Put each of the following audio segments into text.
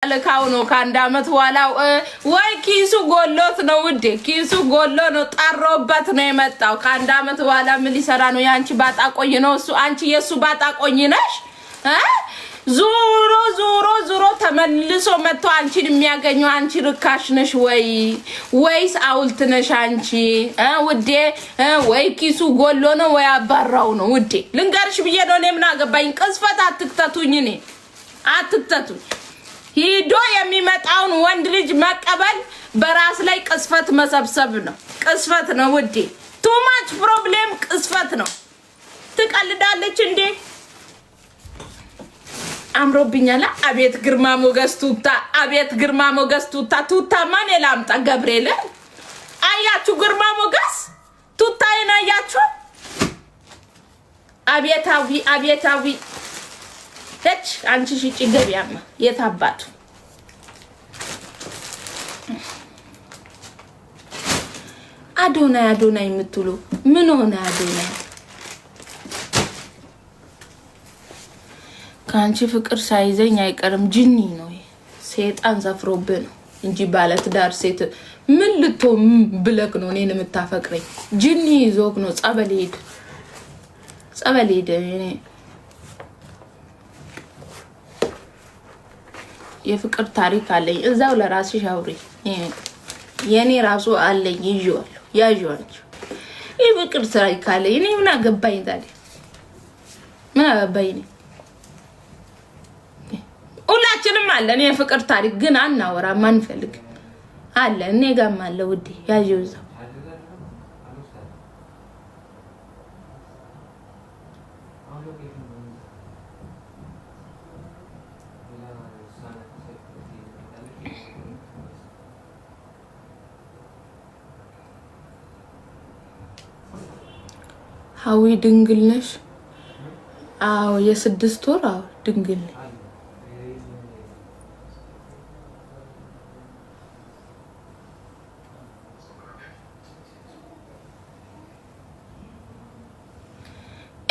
ለካው ነው ካንድ አመት በኋላው ወይ ኪሱ ጎሎት ነው ውዴ ኪሱ ጎሎ ነው ጣሮበት ነው የመጣው ካንድ አመት በኋላ ምን ሊሰራ ነው ያንቺ ባጣ ቆይ ነው እሱ አንቺ የሱ ባጣ ቆይ ነሽ ዙሮ ተመልሶ መጥቶ አንቺን የሚያገኘው አንቺ ርካሽ ነሽ ወይስ አውልት ነሽ አንቺ ውዴ ወይ ኪሱ ጎሎ ነው ወይ አባራው ነው ውዴ ልንገርሽ ብዬ ነው እኔ ምን አገባኝ ቅስፈት አትክተቱኝ እኔ አትክተቱኝ ሂዶ የሚመጣውን ወንድ ልጅ መቀበል በራስ ላይ ቅስፈት መሰብሰብ ነው ቅስፈት ነው ውዴ too much problem ቅስፈት ነው ትቀልዳለች እንዴ አምሮብኛላ አቤት ግርማ ሞገስ ቱታ ማን የላምጣ ገብርኤል አያችሁ ግርማ ሞገስ ቱታዬን አያችሁ አቤታዊ እች አንቺ ሽጪ ገቢያማ የታባቱ አዶናይ የምትሉ ምን ሆነ አዶናይ ካንቺ ፍቅር ሳይዘኝ አይቀርም ጂኒ ነው ሰይጣን ዘፍሮብህ ነው እንጂ ባለትዳር ሴት ምን ልቶም ብለክ ነው እኔን የምታፈቅረኝ ጂኒ ይዞክ ነው ጸበል ሄድ እኔ የፍቅር ታሪክ አለኝ እዛው ለራስሽ አውሪ የኔ ራሱ አለኝ ይዤዋለሁ ያዥዋለሁ የፍቅር ታሪክ አለኝ እኔ ምን አገባኝ ታዲያ ምን አገባኝ ሁላችንም አለን የፍቅር ታሪክ ግን አናወራም አንፈልግም አለ እኔ ጋርም አለ ውዴ ያዥው እዛው ሀዊ ድንግል ነሽ አዎ የ6 ወር አዎ ድንግል ነኝ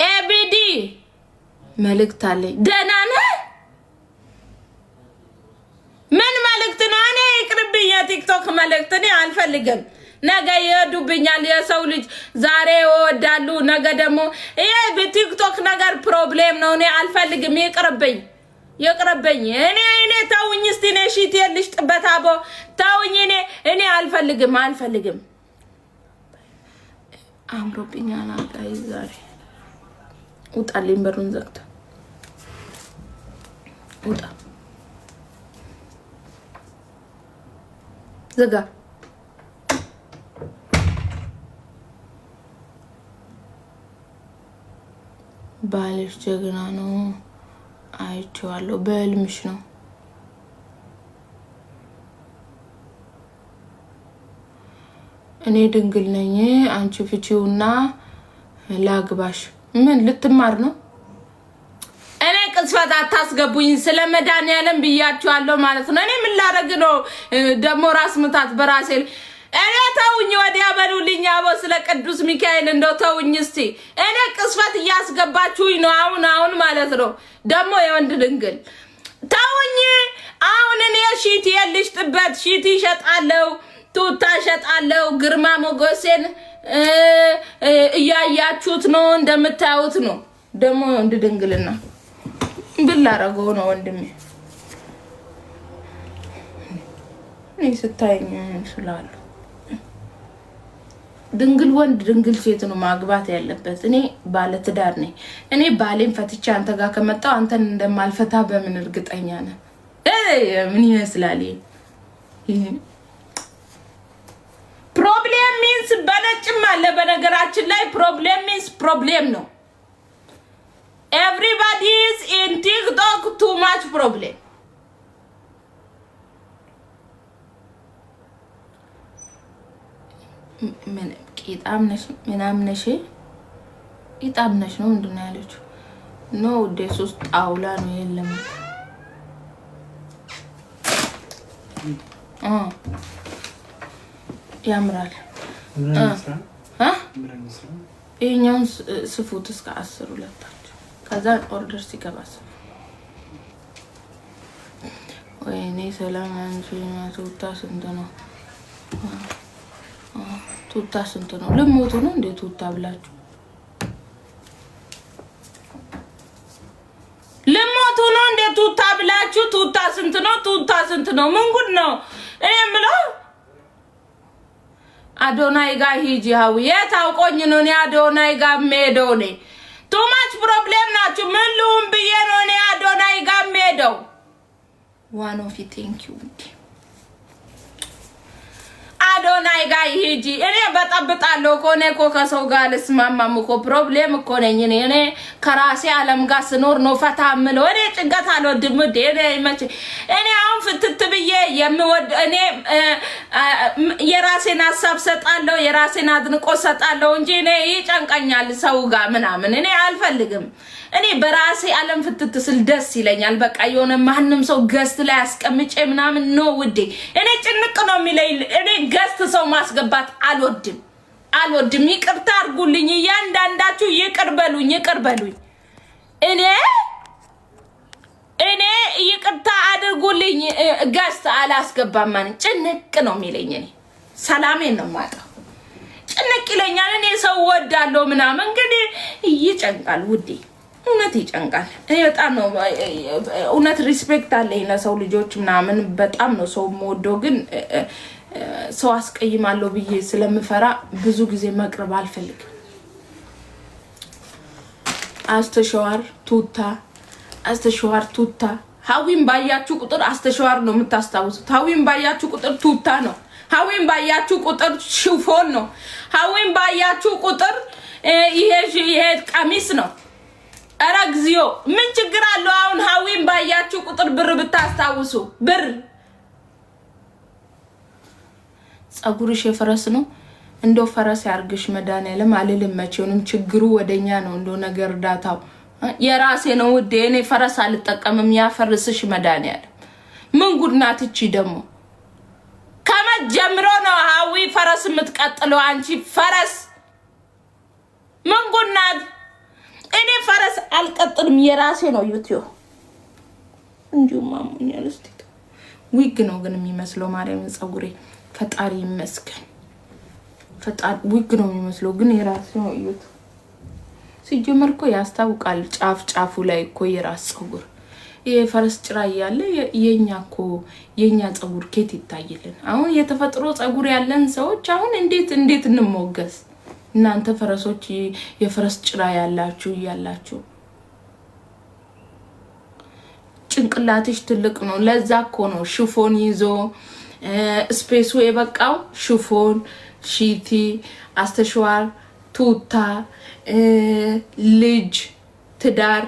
ኤቢዲ መልእክት አለኝ ደህና ነህ ምን መልእክት ነው እኔ ይቅርብኝ የቲክቶክ መልእክት እኔ አልፈልግም ነገ ይሄዱብኛል የሰው ልጅ ዛሬ ወዳሉ ነገ ደግሞ ይሄ በቲክቶክ ነገር ፕሮብሌም ነው እኔ አልፈልግም ይቅርብኝ እኔ ተውኝ እስቲ ነሽ ይልሽ ጥበታቦ ተውኝ እኔ አልፈልግም አምሮብኛል አጋይ ዛሬ ውጣልኝ በሩን ዘግቶ ውጣ ዘጋ ባልሽ ጀግና ነው አይቼዋለሁ በህልምሽ ነው እኔ ድንግል ነኝ አንቺ ፍቺውና ላግባሽ ምን ልትማር ነው እኔ ቅስፈት አታስገቡኝ ስለመዳንያለም ብያችኋለሁ ማለት ነው እኔ ምን ላደርግ ነው ደሞ ራስ ምታት በራሴ እኔ ተውኝ ወዲያ በሉልኝ አቦ ስለ ቅዱስ ሚካኤል እንደው ተውኝ እስቲ እኔ ቅስፈት ያስገባችሁኝ ነው አሁን ማለት ነው ደሞ የወንድ ድንግል ተውኝ አሁን እኔ ሺቲ የልሽ ጥበት ሺቲ ሸጣለው ቱታ ሸጣለው ግርማ ሞገሴን እያያችሁት ነው እንደምታዩት ነው ደሞ ወንድ ድንግልና ብላረገው ነው ወንድሜ እኔ ስታየኝ ስላሉ ድንግል ወንድ ድንግል ሴት ነው ማግባት ያለበት እኔ ባለ ትዳር ነኝ እኔ ባሌን ፈትቻ አንተ ጋር ከመጣው አንተን እንደማልፈታ በምን እርግጠኛ ነህ ምን ይመስላል ፕሮብሌም ሚንስ በነጭም አለ በነገራችን ላይ ፕሮብሌም ሚንስ ፕሮብሌም ነው everybody is in TikTok too much problem ምን ቂጣምነሽ ምናምነሽ ቂጣምነሽ ነው እንደና ያለችው ነው ደሱስ ጣውላ ነው የለም ያምራል ይሄኛውን ስፉት እስከ 10 ሁለታችሁ ከዛ ኦርደር ሲገባስ ወይ ወይኔ ሰላም አንቺ ቱታ ስንት ነው? ቱታ ስንት ነው? ልሞቱ ነው እንዴ ቱታ ብላችሁ? ልሞቱ ነው እንዴ ቱታ ብላችሁ? ቱታ ስንት ነው? ቱታ ስንት ነው? ምን ጉድ ነው? እኔ የምለው አዶናይ ጋር ሂጂ ሀዊ የታውቆኝ ነው እኔ አዶናይ ጋር የምሄደው ነኝ። ቱማች ፕሮብሌም ናችሁ። ምን ልሁን ብዬ ነው እኔ አዶናይ ጋር የምሄደው? ዋን ኦፍ ቴንክ ዩ አዶናይ ጋር ሂጂ። እኔ በጠብጣለሁ እኮ እኔ እኮ ከሰው ጋር ልስማማም እኮ ፕሮብሌም እኮ ነኝ እኔ ከራሴ ዓለም ጋር ስኖር ነው ፈታ የምለው። እኔ ጭንቀት አልወድም። እኔ አሁን ፍትት ብዬ የምወድ እኔ የራሴን ሀሳብ ሰጣለሁ፣ የራሴን አድንቆ ሰጣለሁ እንጂ እኔ ይጨንቀኛል ሰው ጋር ምናምን እኔ አልፈልግም። እኔ በራሴ ዓለም ፍትት ስል ደስ ይለኛል። በቃ የሆነ ማንንም ሰው ገስት ላይ አስቀምጬ ምናምን ነው ውዴ። እኔ ጭንቅ ነው የሚለኝ። እኔ ገስት ሰው ማስገባት አልወድም። ይቅርታ አድርጉልኝ፣ እያንዳንዳችሁ ይቅር በሉኝ። እኔ ይቅርታ አድርጉልኝ። ገስት አላስገባም ማለት ጭንቅ ነው የሚለኝ። እኔ ሰላሜን ነው የማጣው። ጭንቅ ይለኛል። እኔ ሰው ወዳለሁ ምናምን ግን ይጨንቃል ውዴ። እውነት ይጨንቃል። እኔ በጣም ነው እውነት ሪስፔክት አለኝ ለሰው ልጆች ምናምን በጣም ነው ሰው የምወደው። ግን ሰው አስቀይማለሁ ብዬ ስለምፈራ ብዙ ጊዜ መቅረብ አልፈልግም። አስተሸዋር ቱታ ሀዊን ባያችሁ ቁጥር አስተሸዋር ነው የምታስታውሱት። ሀዊን ባያችሁ ቁጥር ቱታ ነው። ሀዊን ባያችሁ ቁጥር ሽፎን ነው። ሀዊን ባያችሁ ቁጥር ይሄ ቀሚስ ነው። ኧረ እግዚኦ ምን ችግር አለው? አሁን ሀዊን ባያችሁ ቁጥር ብር ብታስታውሱ ብር ጸጉርሽ የፈረስ ነው እንደው ፈረስ ያርግሽ መድኃኒዓለም አልልም። መቼውንም ችግሩ ወደኛ ነው እንደው ነገር ዳታው የራሴ ነው ውዴ። እኔ ፈረስ አልጠቀምም። ያፈርስሽ መድኃኒዓለም። ምን ጉድ ናት እቺ ደግሞ? ከመጀመሩ ነው ሀዊ ፈረስ የምትቀጥለው። አንቺ ፈረስ ምን ጉድ ናት? እኔ ፈረስ አልቀጥልም። የራሴ ነው ዩቲዩብ እንዲሁ ማሙኛል። እስቲ ዊግ ነው ግን የሚመስለው ማርያም ጸጉሬ ፈጣሪ ይመስገን። ፈጣሪ ዊግ ነው የሚመስለው ግን የራሴ ነው ዩቲዩብ። ሲጀመር እኮ ያስታውቃል ጫፉ ላይ እኮ የራስ ጸጉር። ይሄ ፈረስ ጭራ ያለ የኛ ጸጉር ኬት ይታይልን? አሁን የተፈጥሮ ጸጉር ያለን ሰዎች አሁን እንዴት እንሞገስ? እናንተ ፈረሶች የፈረስ ጭራ ያላችሁ ጭንቅላትሽ ትልቅ ነው። ለዛ እኮ ነው ሽፎን ይዞ ስፔሱ የበቃው። ሽፎን፣ ሺቲ፣ አስተሸዋር፣ ቱታ፣ ልጅ፣ ትዳር፣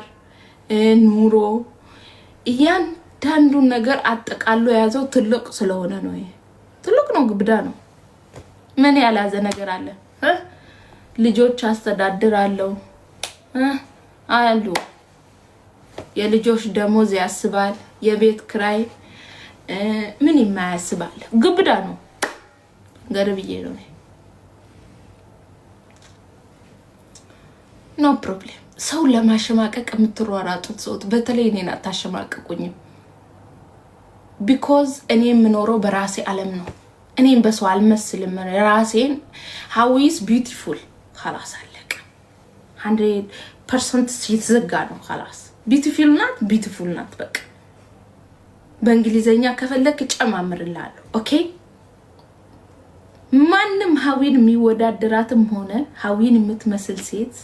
ኑሮ እያንዳንዱን ነገር አጠቃሎ የያዘው ትልቅ ስለሆነ ነው። ትልቅ ነው፣ ግብዳ ነው። ምን ያላዘ ነገር አለ? ልጆች አስተዳድራለሁ አሉ። የልጆች ደሞዝ ያስባል፣ የቤት ክራይ ምን የማያስባል? ግብዳ ነው። ገርብዬ ነው። ኖ ፕሮብሌም። ሰው ለማሸማቀቅ የምትሯሯጡት ሰውት በተለይ እኔን አታሸማቀቁኝም። ቢኮዝ እኔ የምኖረው በራሴ ዓለም ነው። እኔም በሰው አልመስልም። ራሴን ሀዊስ ቢዩቲፉል خلاص አለቀ። 100% ሲዘጋ ነው خلاص። ቢዩቲፉል ናት በቃ። በእንግሊዘኛ ከፈለክ ጨማምርላለሁ። ኦኬ ማንም ሀዊን የሚወዳደራትም ሆነ ሀዊን የምትመስል ሴት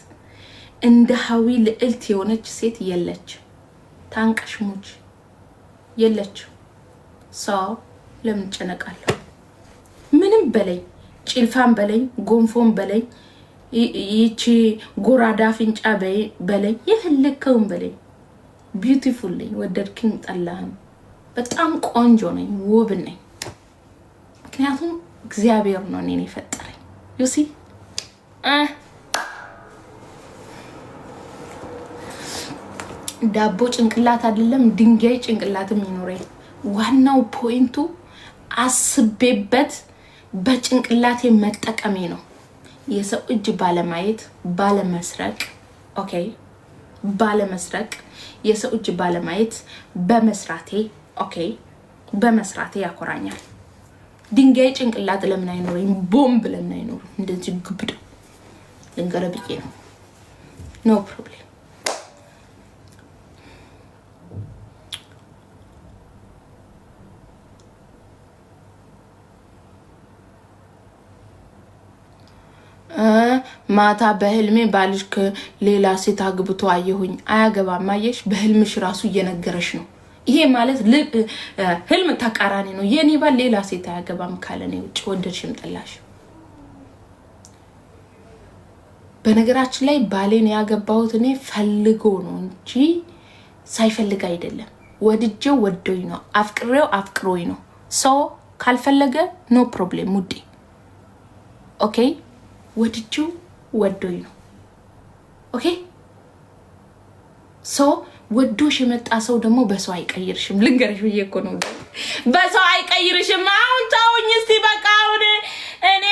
እንደ ሀዊ ልዕልት የሆነች ሴት የለች። ታንቀሽሙች የለች። ሰው ለምን ጨነቃለሁ? ምንም በላይ ጭልፋን በላይ ጎንፎን በላይ ይቺ ጎራዳ ፍንጫ በላይ የፈለከውን በላይ ቢዩቲፉል ነኝ። ወደድክኝ ጠላህም በጣም ቆንጆ ነኝ፣ ውብ ነኝ። ምክንያቱም እግዚአብሔር ነው እኔን የፈጠረኝ። ዩሲ ዳቦ ጭንቅላት አይደለም ድንጋይ ጭንቅላትም ይኖረኝ። ዋናው ፖይንቱ አስቤበት በጭንቅላቴ መጠቀሜ ነው። የሰው እጅ ባለማየት ባለመስረቅ፣ ኦኬ ባለመስረቅ፣ የሰው እጅ ባለማየት በመስራቴ፣ ኦኬ በመስራት ያኮራኛል። ድንጋይ ጭንቅላት ለምን አይኖርም? ቦምብ ለምን አይኖርም? እንደዚህ ግብዳ ልንገረብዬ ነው። ኖ ፕሮብሌም። ማታ በህልሜ ባልሽ ሌላ ሴት አግብቶ አየሁኝ። አያገባም። አየሽ፣ በህልምሽ ራሱ እየነገረሽ ነው። ይሄ ማለት ህልም ተቃራኒ ነው። የኔ ባል ሌላ ሴት አያገባም ካለኔ ውጭ ወደድሽም ጠላሽ። በነገራችን ላይ ባሌን ያገባሁት እኔ ፈልጎ ነው እንጂ ሳይፈልግ አይደለም። ወድጄው ወዶኝ ነው። አፍቅሬው አፍቅሮኝ ነው። ሰው ካልፈለገ ኖ ፕሮብሌም ውዴ። ኦኬ፣ ወድጄው ወዶኝ ነው። ኦኬ፣ ሰው ወዶሽ የመጣ ሰው ደግሞ በሰው አይቀይርሽም። ልንገርሽ ብዬ እኮ ነው። በሰው አይቀይርሽም። አሁን ተውኝ እስቲ በቃ። አሁን እኔ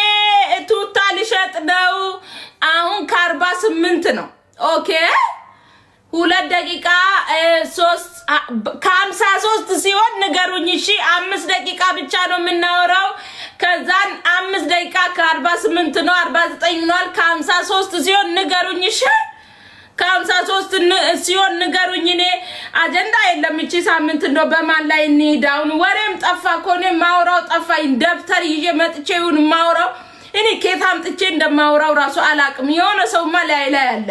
ቱታ ልሸጥ ነው። አሁን ከ48 ነው። ኦኬ 2 ደቂቃ 53 ሲሆን ንገሩኝ። እሺ 5 ደቂቃ ብቻ ነው የምናወራው። ከዛን 5 ደቂቃ ከ48 ነው 49 ነው። ከ53 ሲሆን ንገሩኝ። እሺ ከ53 ሲሆን ንገሩኝ። እኔ አጀንዳ የለም። እቺ ሳምንት እንደው በማን ላይ እንሂዳውን? ወሬም ጠፋ እኮ እኔ ማውራው ጠፋኝ። ደብተር ይዤ መጥቼ ይሁን ማውራው እኔ ከየት አምጥቼ እንደማውራው ራሱ አላቅም። የሆነ ሰውማ ላይ አለ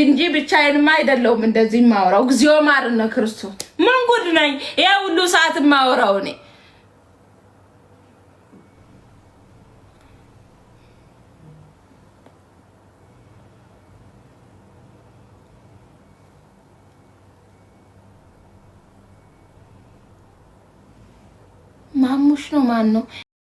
እንጂ ብቻዬንማ አይደለሁም እንደዚህ ማውራው። እግዚኦ ማርነ ክርስቶስ ምን ጉድ ነኝ! ይሄ ሁሉ ሰዓት ማውራው እኔ ማሙሽ ነው። ማን ነው